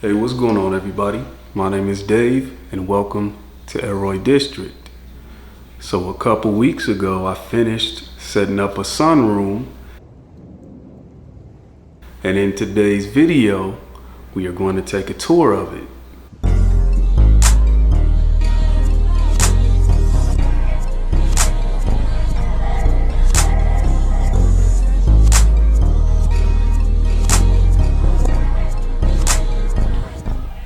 Hey, what's going on, everybody? My name is Dave, and welcome to Aroid District. So a couple weeks ago, I finished setting up a sunroom, and in today's video, we are going to take a tour of it.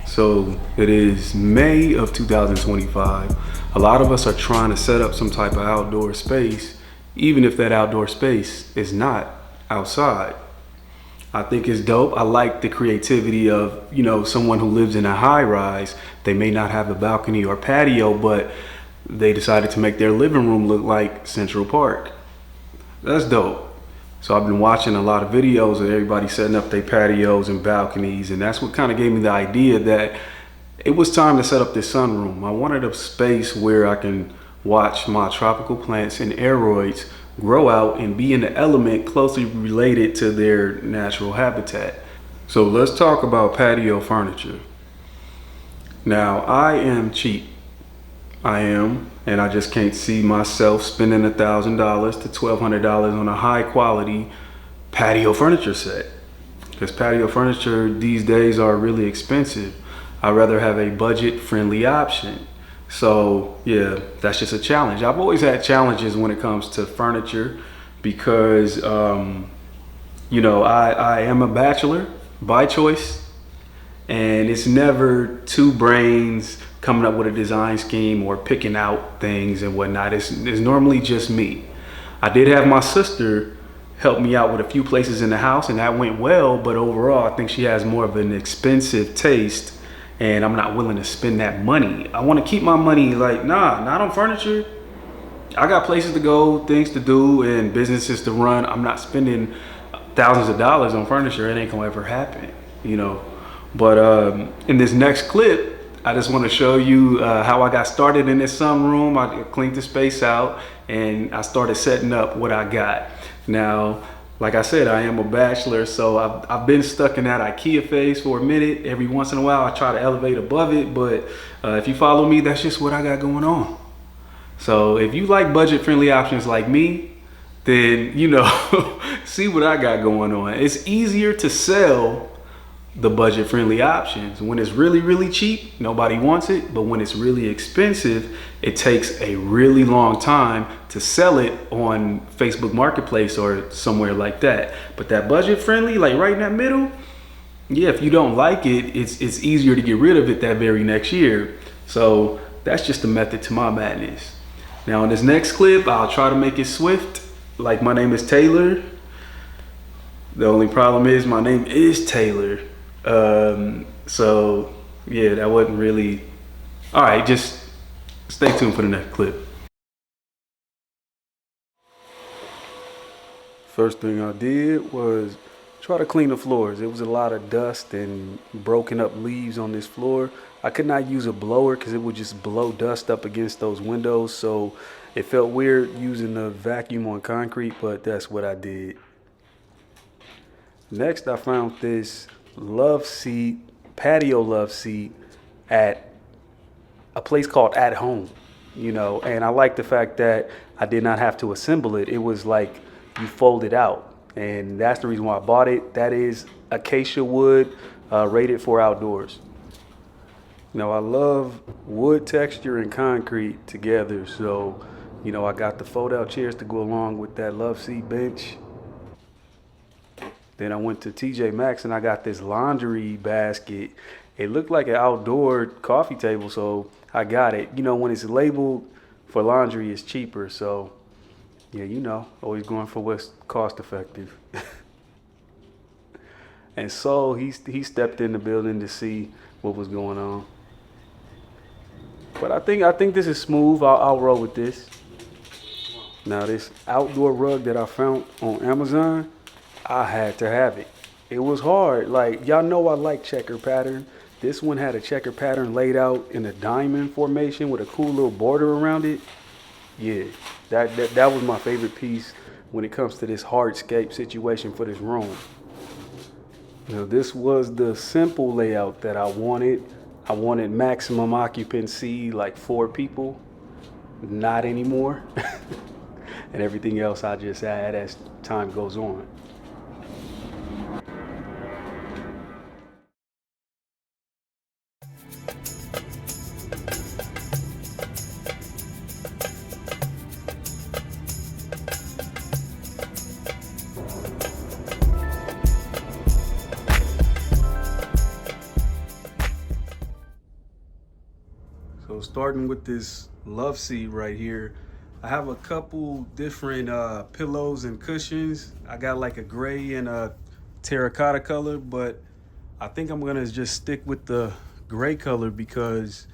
So it is May of 2025. A lot of us are trying to set up some type of outdoor space, even if that outdoor space is not outside. I think it's dope. I like the creativity of, someone who lives in a high rise. They may not have a balcony or patio, but they decided to make their living room look like Central Park. That's dope. So I've been watching a lot of videos of everybody setting up their patios and balconies, and that's what kind of gave me the idea that it was time to set up this sunroom. I wanted a space where I can watch my tropical plants and aroids grow out and be in the element closely related to their natural habitat. So let's talk about patio furniture. Now, I am cheap. I am, and I just can't see myself spending $1,000 to $1,200 on a high quality patio furniture set, because patio furniture these days are really expensive. I'd rather have a budget friendly option. So yeah, that's just a challenge. I've always had challenges when it comes to furniture because I am a bachelor by choice, and it's never two brains coming up with a design scheme or picking out things and whatnot. It's normally just me. I did have my sister help me out with a few places in the house, and that went well, but overall I think she has more of an expensive taste, and I'm not willing to spend that money. I want to keep my money not on furniture. I got places to go, things to do, and businesses to run. I'm not spending thousands of dollars on furniture. It ain't gonna ever happen, But in this next clip, I just want to show you how I got started in this sunroom. I cleaned the space out and I started setting up what I got. Now, like I said, I am a bachelor, so I've been stuck in that IKEA phase for a minute. Every once in a while, I try to elevate above it, but if you follow me, that's just what I got going on. So if you like budget-friendly options like me, then, see what I got going on. It's easier to sell the budget-friendly options. When it's really, really cheap, nobody wants it. But when it's really expensive, it takes a really long time to sell it on Facebook Marketplace or somewhere like that. But that budget-friendly, like right in that middle, yeah, if you don't like it, it's easier to get rid of it that very next year. So that's just the method to my madness. Now in this next clip, I'll try to make it swift. Like, my name is Taylor. The only problem is my name is Taylor. So yeah, that wasn't really all right. Just stay tuned for the next clip. First thing I did was try to clean the floors. There was a lot of dust and broken up leaves on this floor. I could not use a blower because it would just blow dust up against those windows, so it felt weird using the vacuum on concrete, but that's what I did. Next, I found this patio love seat at a place called At Home, and I like the fact that I did not have to assemble it. It was like you fold it out, and that's the reason why I bought it. That is acacia wood, rated for outdoors. I love wood texture and concrete together, so I got the fold out chairs to go along with that love seat bench. Then I went to TJ Maxx and I got this laundry basket. It looked like an outdoor coffee table, so I got it. When it's labeled for laundry, it's cheaper. So, yeah, always going for what's cost effective. And so he stepped in the building to see what was going on. But I think this is smooth. I'll roll with this. Now, this outdoor rug that I found on Amazon, I had to have it. It was hard. Like, y'all know I like checker pattern. This one had a checker pattern laid out in a diamond formation with a cool little border around it. Yeah, that was my favorite piece when it comes to this hardscape situation for this room. Now, this was the simple layout that I wanted. I wanted maximum occupancy, like 4 people. Not anymore. And everything else I just add as time goes on. So starting with this love seat right here, I have a couple different pillows and cushions. I got like a gray and a terracotta color, but I think I'm gonna just stick with the gray color because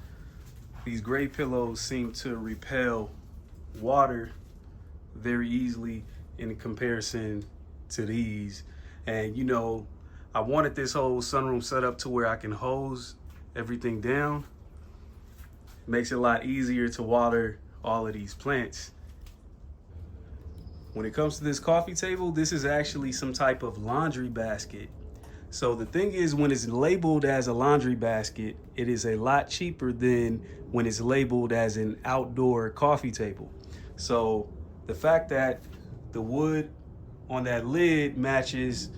these gray pillows seem to repel water very easily in comparison to these. And you know, I wanted this whole sunroom set up to where I can hose everything down. Makes it a lot easier to water all of these plants. When it comes to this coffee table, this is actually some type of laundry basket. So the thing is, when it's labeled as a laundry basket, it is a lot cheaper than when it's labeled as an outdoor coffee table. So the fact that the wood on that lid matches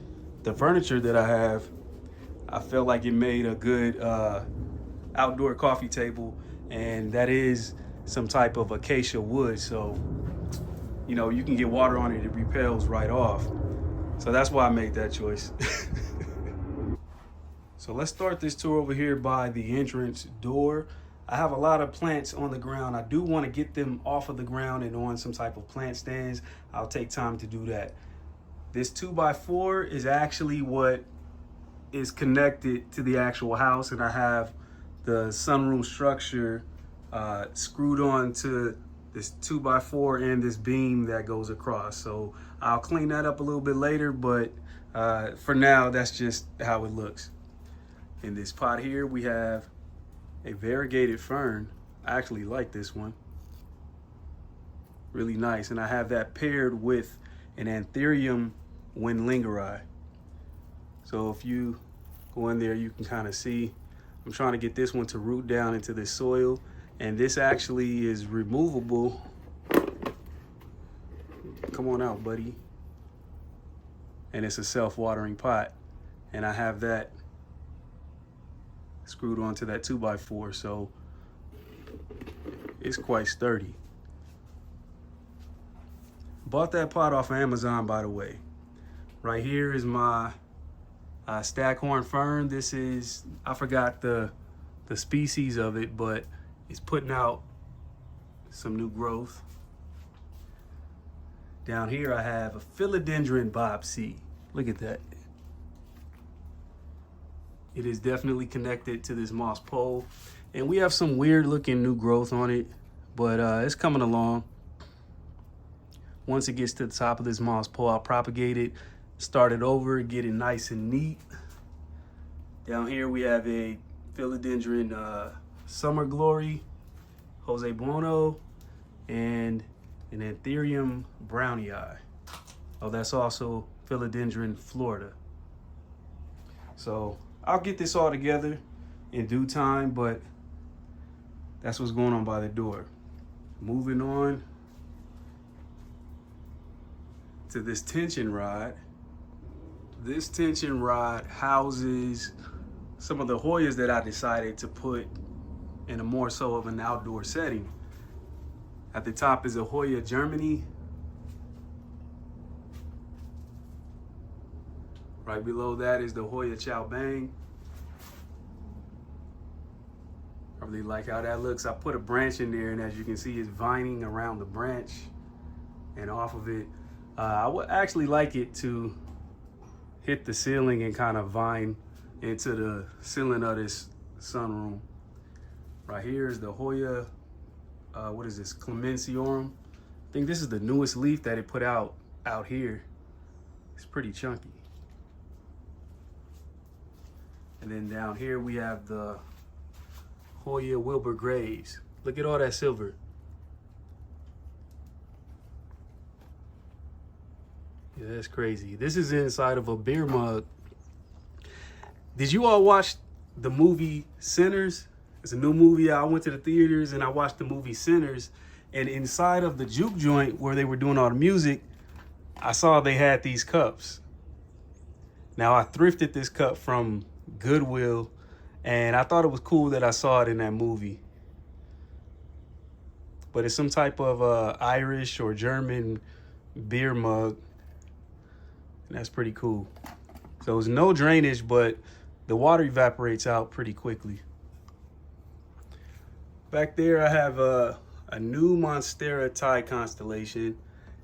the furniture that I have, I felt like it made a good outdoor coffee table. And that is some type of acacia wood, so you know you can get water on it, it repels right off. So that's why I made that choice. So let's start this tour over here by the entrance door. I have a lot of plants on the ground. I do want to get them off of the ground and on some type of plant stands. I'll take time to do that. This 2x4 is actually what is connected to the actual house, and I have the sunroom structure screwed on to this 2x4 and this beam that goes across. So I'll clean that up a little bit later, but for now, that's just how it looks. In this pot here, we have a variegated fern. I actually like this one. Really nice. And I have that paired with an anthurium wendlingeri. So if you go in there, you can kind of see I'm trying to get this one to root down into this soil, and this actually is removable. Come on out, buddy. And it's a self-watering pot, and I have that screwed onto that 2x4, so it's quite sturdy. Bought that pot off of Amazon, by the way. Right here is my staghorn fern. This is, I forgot the species of it, but it's putting out some new growth. Down here I have a philodendron bobsea. Look at that. It is definitely connected to this moss pole, and we have some weird looking new growth on it, but it's coming along. Once it gets to the top of this moss pole, I'll propagate it, start it over, get it nice and neat. Down here we have a philodendron summer glory, Jose Buono, and an anthurium brownii. Oh, that's also philodendron Florida. So I'll get this all together in due time, but that's what's going on by the door. Moving on to this tension rod. This tension rod houses some of the Hoyas that I decided to put in a more so of an outdoor setting. At the top is a Hoya Germany. Right below that is the Hoya Chow Bang. I really like how that looks. I put a branch in there, and as you can see, it's vining around the branch and off of it. I would actually like it to hit the ceiling and kind of vine into the ceiling of this sunroom. Right here is the Hoya, what is this, Clemenciorum. I think this is the newest leaf that it put out here. It's pretty chunky. And then down here we have the Hoya Wilbur Graves. Look at all that silver. Yeah, that's crazy. This is inside of a beer mug. Did you all watch the movie Sinners? It's a new movie. I went to the theaters and I watched the movie Sinners. And inside of the juke joint where they were doing all the music, I saw they had these cups. Now, I thrifted this cup from Goodwill, and I thought it was cool that I saw it in that movie. But it's some type of Irish or German beer mug, and that's pretty cool. So it's no drainage, but the water evaporates out pretty quickly. Back there, I have a new Monstera Thai constellation,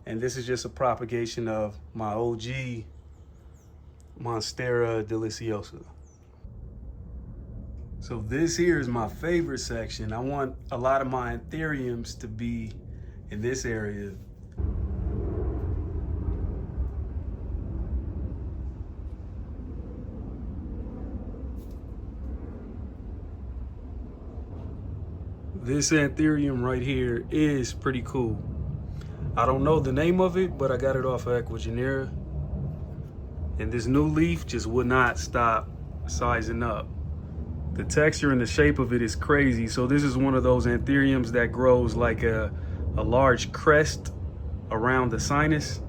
and this is just a propagation of my OG Monstera Deliciosa. So this here is my favorite section. I want a lot of my anthuriums to be in this area. This anthurium right here is pretty cool. I don't know the name of it, but I got it off of Equigenera. And this new leaf just would not stop sizing up. The texture and the shape of it is crazy. So this is one of those anthuriums that grows like a large crest around the sinus.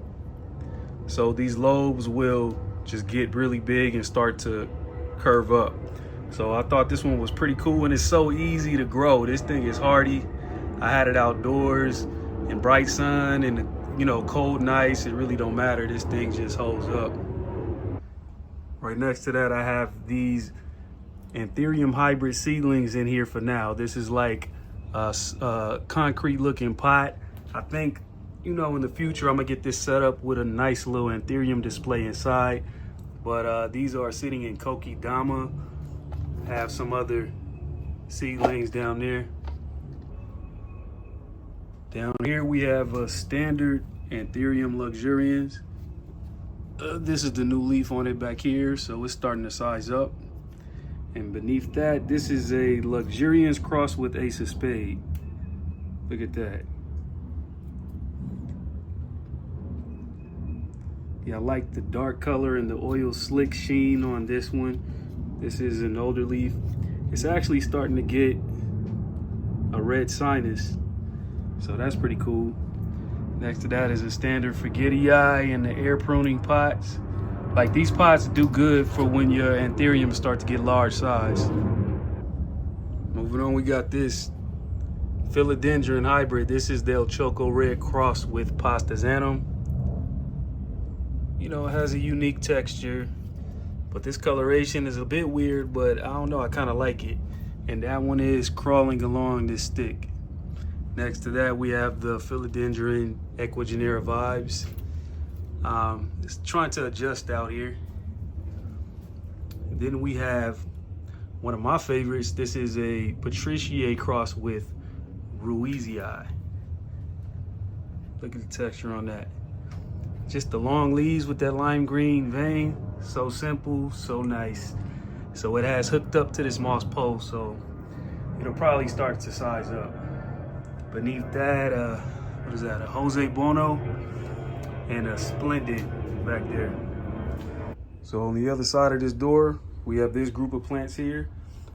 So these lobes will just get really big and start to curve up. So I thought this one was pretty cool, and it's so easy to grow. This thing is hardy. I had it outdoors in bright sun and, you know, cold nights. It really don't matter. This thing just holds up. Right next to that, I have these anthurium hybrid seedlings in here for now. This is like a concrete looking pot. I think, you know, in the future, I'm gonna get this set up with a nice little anthurium display inside. But these are sitting in Kokedama. Have some other seedlings down there. Down here we have a standard Anthurium luxurians. This is the new leaf on it back here, so it's starting to size up. And beneath that, this is a luxurians crossed with ace of spade. Look at that. Yeah, I like the dark color and the oil slick sheen on this one. This is an older leaf. It's actually starting to get a red sinus, so that's pretty cool. Next to that is a standard forgetii in the air pruning pots. Like, these pots do good for when your anthuriums start to get large size. Moving on, we got this philodendron hybrid. This is Del Choco Red crossed with Pastazanum. You know, it has a unique texture, but this coloration is a bit weird, but I don't know, I kind of like it. And that one is crawling along this stick. Next to that, we have the philodendron Equigenera vibes. Just trying to adjust out here. And then we have one of my favorites. This is a Patriciae cross with Ruizii. Look at the texture on that. Just the long leaves with that lime green vein. So simple, so nice. So it has hooked up to this moss pole, so it'll probably start to size up. Beneath that, what is that? A Jose Bono and a Splendid back there. So on the other side of this door, we have this group of plants here.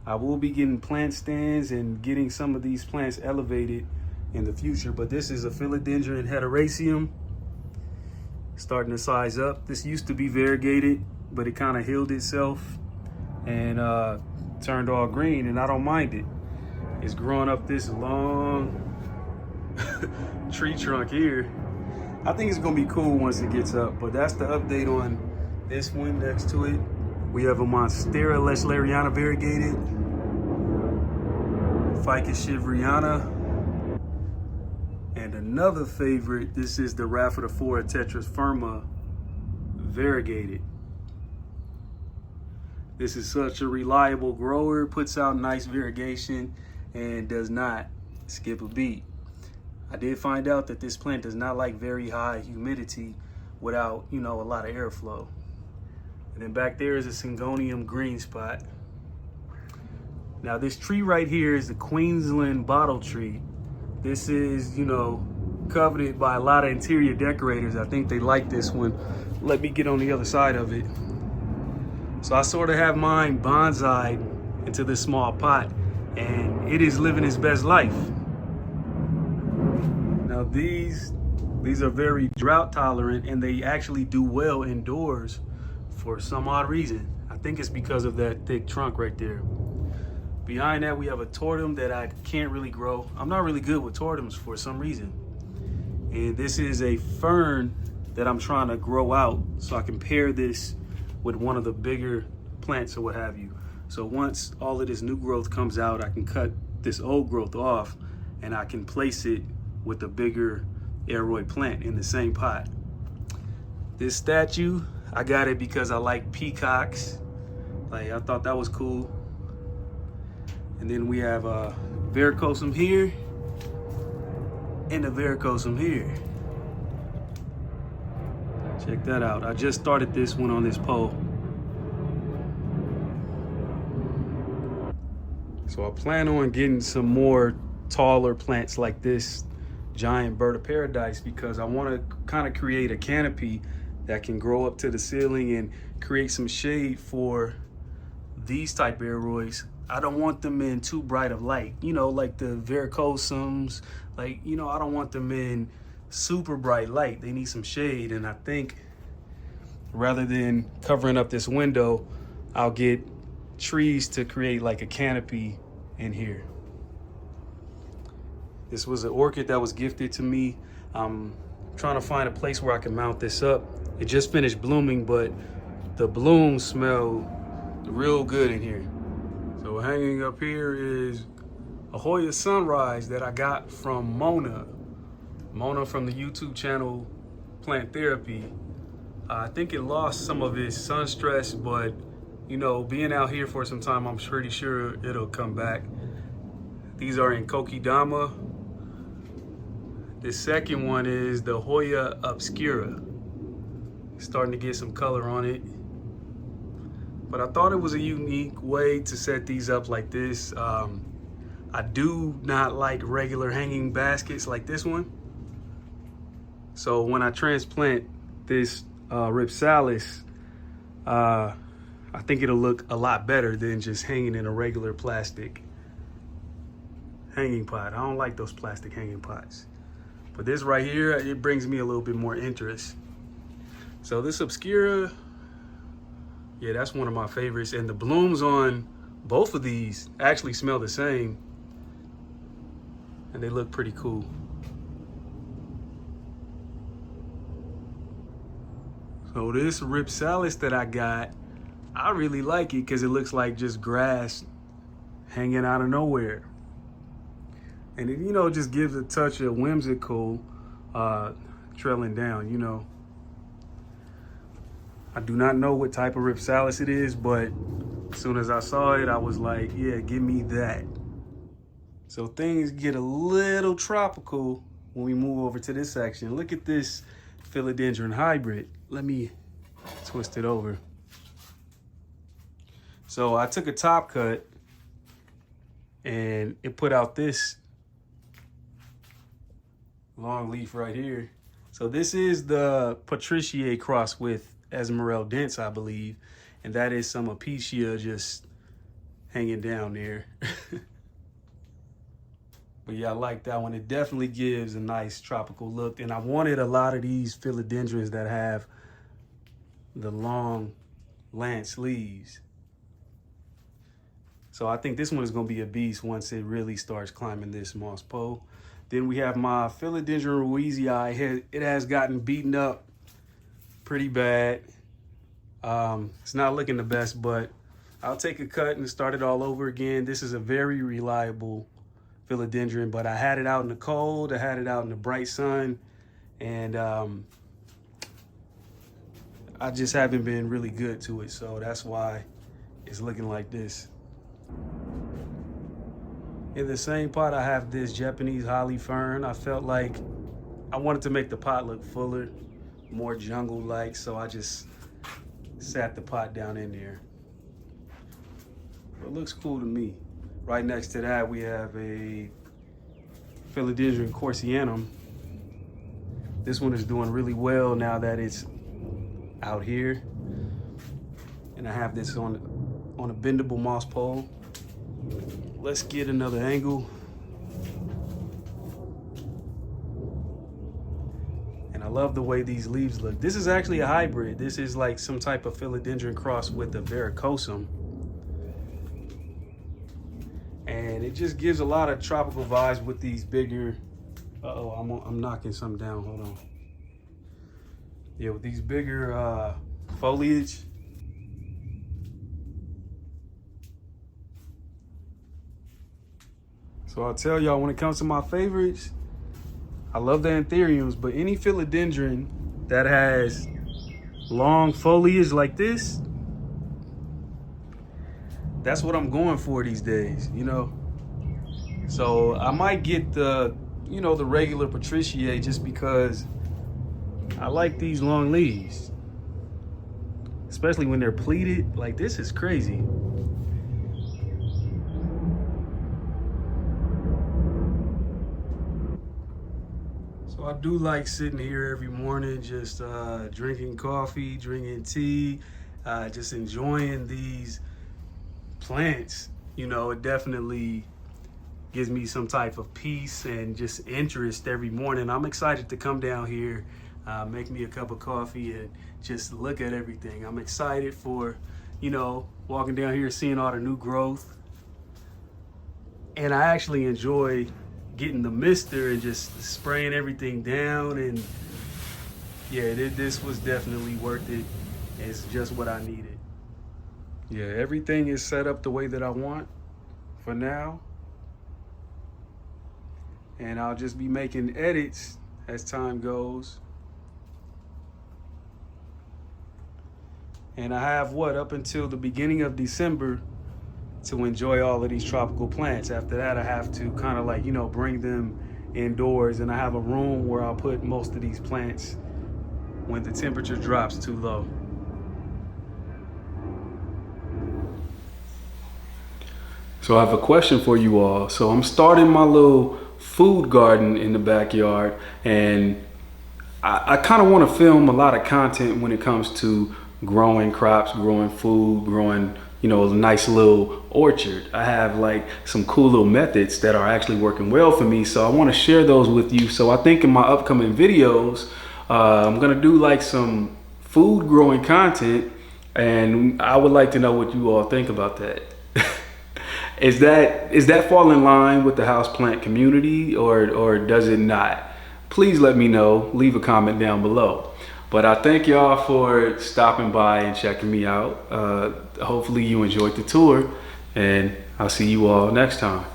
I will be getting plant stands and getting some of these plants elevated in the future, but this is a philodendron heteroecium. Starting to size up. This used to be variegated, but it kind of healed itself and turned all green, and I don't mind it. It's growing up this long tree trunk here. I think it's gonna be cool once it gets up, but that's the update on this one. Next to it, we have a Monstera Leschleriana variegated, Ficus shivriana, and another favorite, this is the Rhaphidophora Tetras firma variegated. This is such a reliable grower, puts out nice variegation, and does not skip a beat. I did find out that this plant does not like very high humidity without, you know, a lot of airflow. And then back there is a Syngonium green spot. Now this tree right here is the Queensland bottle tree. This is, you know, coveted by a lot of interior decorators. I think they like this one. Let me get on the other side of it. So I sort of have mine bonsai'd into this small pot, and it is living its best life. Now these are very drought tolerant, and they actually do well indoors for some odd reason. I think it's because of that thick trunk right there. Behind that, we have a tortum that I can't really grow. I'm not really good with tortums for some reason. And this is a fern that I'm trying to grow out so I can pair this with one of the bigger plants or what have you. So once all of this new growth comes out, I can cut this old growth off and I can place it with a bigger Aroid plant in the same pot. This statue, I got it because I like peacocks. Like, I thought that was cool. And then we have a varicosum here and a varicosum here. Check that out. I just started this one on this pole. So I plan on getting some more taller plants like this giant bird of paradise, because I want to kind of create a canopy that can grow up to the ceiling and create some shade for these type Aroids. I don't want them in too bright of light, you know, like the varicosums. Like, you know, I don't want them in super bright light. They need some shade. And I think rather than covering up this window, I'll get trees to create like a canopy in here. This was an orchid that was gifted to me. I'm trying to find a place where I can mount this up. It just finished blooming, but the blooms smell real good in here. So hanging up here is a Hoya Sunrise that I got from Mona. Mona from the YouTube channel Plant Therapy. I think it lost some of its sun stress, but you know, being out here for some time, I'm pretty sure it'll come back. These are in Kokedama. The second one is the Hoya Obscura. Starting to get some color on it. But I thought it was a unique way to set these up like this. I do not like regular hanging baskets like this one. So when I transplant this Ripsalis, I think it'll look a lot better than just hanging in a regular plastic hanging pot. I don't like those plastic hanging pots. But this right here, it brings me a little bit more interest. So this Obscura, yeah, that's one of my favorites. And the blooms on both of these actually smell the same. And they look pretty cool. So this Ripsalis that I got, I really like it because it looks like just grass hanging out of nowhere. And it, you know, just gives a touch of whimsical trailing down, you know. I do not know what type of Ripsalis it is, but as soon as I saw it, I was like, yeah, give me that. So things get a little tropical when we move over to this section. Look at this philodendron hybrid. Let me twist it over. So I took a top cut and it put out this long leaf right here. So this is the Patriciae cross with Esmeralda dense, I believe. And that is some Apicia just hanging down there. But yeah, I like that one. It definitely gives a nice tropical look. And I wanted a lot of these philodendrons that have the long lance leaves. So I think this one is gonna be a beast once it really starts climbing this moss pole. Then we have my philodendron ruizii. It has gotten beaten up pretty bad. It's not looking the best, but I'll take a cut and start it all over again. This is a very reliable philodendron, but I had it out in the cold, I had it out in the bright sun, and I just haven't been really good to it, so that's why it's looking like this. In the same pot, I have this Japanese holly fern. I felt like I wanted to make the pot look fuller, more jungle-like, so I just sat the pot down in there. It looks cool to me. Right next to that, we have a Philodendron corsianum. This one is doing really well now that it's out here. And I have this on a bendable moss pole. Let's get another angle. And I love the way these leaves look. This is actually a hybrid. This is like some type of philodendron cross with a varicosum. And it just gives a lot of tropical vibes with these bigger, I'm knocking something down, hold on. Yeah, with these bigger foliage. So I'll tell y'all, when it comes to my favorites, I love the anthuriums, but any philodendron that has long foliage like this, that's what I'm going for these days, you know? So I might get the, you know, the regular Patriciae just because I like these long leaves, especially when they're pleated. Like, this is crazy. So I do like sitting here every morning, just drinking coffee, drinking tea, just enjoying these plants. You know, it definitely gives me some type of peace and just interest every morning. I'm excited to come down here, make me a cup of coffee and just look at everything. I'm excited for, you know, walking down here, seeing all the new growth. And I actually enjoy getting the mister and just spraying everything down. And yeah, this was definitely worth it. It's just what I needed. Yeah, everything is set up the way that I want for now. And I'll just be making edits as time goes. And I have up until the beginning of December to enjoy all of these tropical plants. After that, I have to kind of like, you know, bring them indoors, and I have a room where I'll put most of these plants when the temperature drops too low. So I have a question for you all. So I'm starting my little food garden in the backyard, and I kind of want to film a lot of content when it comes to growing crops, growing food, growing, you know, a nice little orchard. I have like some cool little methods that are actually working well for me, so I want to share those with you. So I think in my upcoming videos, I'm gonna do like some food growing content, and I would like to know what you all think about that. Is that fall in line with the houseplant community, or does it not? Please let me know, leave a comment down below. But I thank y'all for stopping by and checking me out. Hopefully you enjoyed the tour, and I'll see you all next time.